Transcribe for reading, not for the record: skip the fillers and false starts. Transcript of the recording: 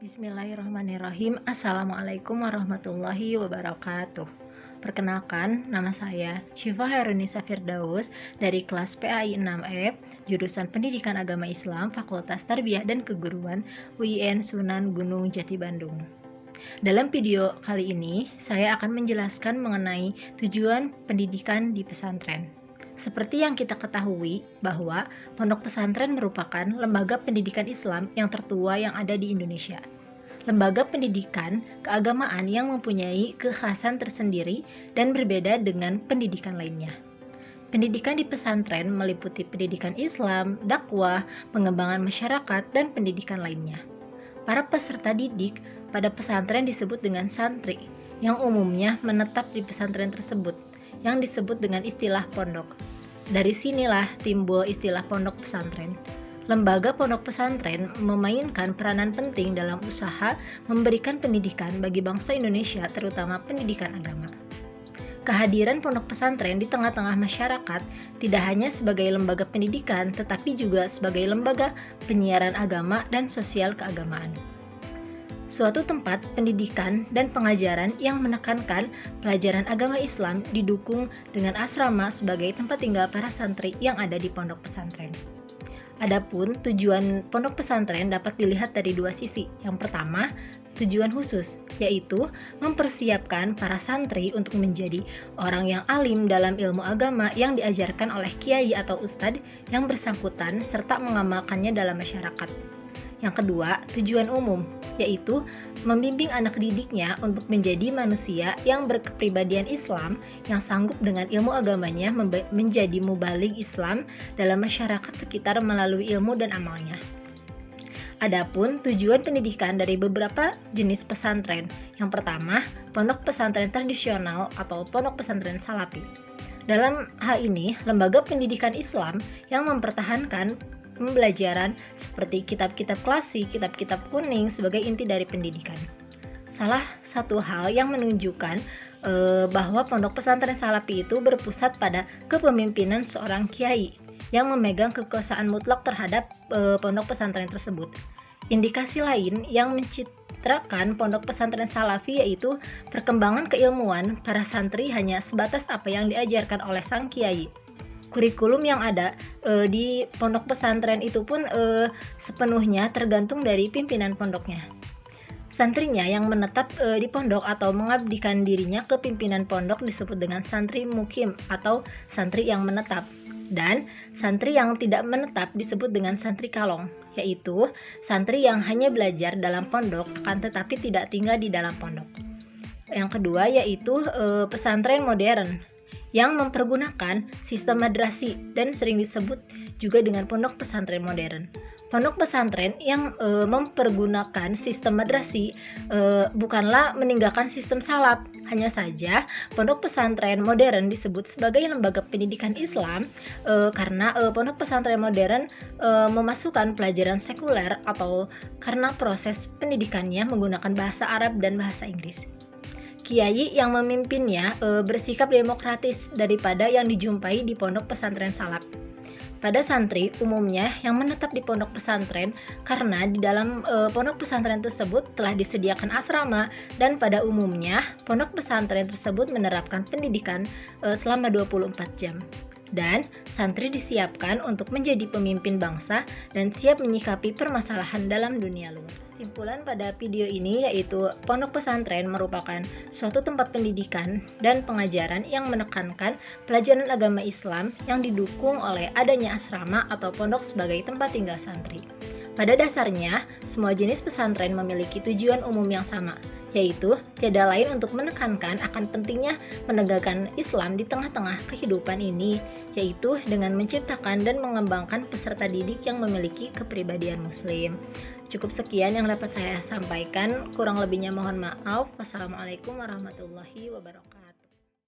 Bismillahirrahmanirrahim. Assalamualaikum warahmatullahi wabarakatuh. Perkenalkan, nama saya Syifa Hairunisa Firdaus dari kelas PAI 6F, jurusan Pendidikan Agama Islam, Fakultas Tarbiyah dan Keguruan, UIN Sunan Gunung Jati Bandung. Dalam video kali ini, saya akan menjelaskan mengenai tujuan pendidikan di pesantren. Seperti yang kita ketahui bahwa pondok pesantren merupakan lembaga pendidikan Islam yang tertua yang ada di Indonesia. Lembaga pendidikan keagamaan yang mempunyai kekhasan tersendiri dan berbeda dengan pendidikan lainnya. Pendidikan di pesantren meliputi pendidikan Islam, dakwah, pengembangan masyarakat, dan pendidikan lainnya. Para peserta didik pada pesantren disebut dengan santri, yang umumnya menetap di pesantren tersebut, yang disebut dengan istilah pondok. Dari sinilah timbul istilah pondok pesantren. Lembaga pondok pesantren memainkan peranan penting dalam usaha memberikan pendidikan bagi bangsa Indonesia, terutama pendidikan agama. Kehadiran pondok pesantren di tengah-tengah masyarakat tidak hanya sebagai lembaga pendidikan, tetapi juga sebagai lembaga penyiaran agama dan sosial keagamaan. Suatu tempat pendidikan dan pengajaran yang menekankan pelajaran agama Islam didukung dengan asrama sebagai tempat tinggal para santri yang ada di pondok pesantren. Adapun tujuan pondok pesantren dapat dilihat dari dua sisi. Yang pertama, tujuan khusus, yaitu mempersiapkan para santri untuk menjadi orang yang alim dalam ilmu agama yang diajarkan oleh kiai atau ustadz yang bersangkutan serta mengamalkannya dalam masyarakat. Yang kedua, tujuan umum, yaitu membimbing anak didiknya untuk menjadi manusia yang berkepribadian Islam yang sanggup dengan ilmu agamanya menjadi mubaligh Islam dalam masyarakat sekitar melalui ilmu dan amalnya. Adapun tujuan pendidikan dari beberapa jenis pesantren. Yang pertama, pondok pesantren tradisional atau pondok pesantren salafi. Dalam hal ini, lembaga pendidikan Islam yang mempertahankan pembelajaran seperti kitab-kitab klasik, kitab-kitab kuning sebagai inti dari pendidikan. Salah satu hal yang menunjukkan bahwa pondok pesantren salafi itu berpusat pada kepemimpinan seorang kiai yang memegang kekuasaan mutlak terhadap pondok pesantren tersebut. Indikasi lain yang mencitrakan pondok pesantren salafi yaitu perkembangan keilmuan para santri hanya sebatas apa yang diajarkan oleh sang kiai. Kurikulum yang ada di pondok pesantren itu pun sepenuhnya tergantung dari pimpinan pondoknya. Santrinya yang menetap di pondok atau mengabdikan dirinya ke pimpinan pondok disebut dengan santri mukim atau santri yang menetap. Dan santri yang tidak menetap disebut dengan santri kalong, yaitu santri yang hanya belajar dalam pondok akan tetapi tidak tinggal di dalam pondok. Yang kedua yaitu pesantren modern yang mempergunakan sistem madrasi dan sering disebut juga dengan pondok pesantren modern. Pondok pesantren yang mempergunakan sistem madrasi bukanlah meninggalkan sistem salaf. Hanya saja pondok pesantren modern disebut sebagai lembaga pendidikan Islam karena pondok pesantren modern memasukkan pelajaran sekuler atau karena proses pendidikannya menggunakan bahasa Arab dan bahasa Inggris. Kiai yang memimpinnya bersikap demokratis daripada yang dijumpai di pondok pesantren salaf. Pada santri umumnya yang menetap di pondok pesantren karena di dalam pondok pesantren tersebut telah disediakan asrama dan pada umumnya pondok pesantren tersebut menerapkan pendidikan selama 24 jam. Dan santri disiapkan untuk menjadi pemimpin bangsa dan siap menyikapi permasalahan dalam dunia luar. Kesimpulan pada video ini yaitu pondok pesantren merupakan suatu tempat pendidikan dan pengajaran yang menekankan pelajaran agama Islam yang didukung oleh adanya asrama atau pondok sebagai tempat tinggal santri. Pada dasarnya, semua jenis pesantren memiliki tujuan umum yang sama, yaitu tiada lain untuk menekankan akan pentingnya menegakkan Islam di tengah-tengah kehidupan ini, yaitu dengan menciptakan dan mengembangkan peserta didik yang memiliki kepribadian Muslim. Cukup sekian yang dapat saya sampaikan, kurang lebihnya mohon maaf. Wassalamualaikum warahmatullahi wabarakatuh.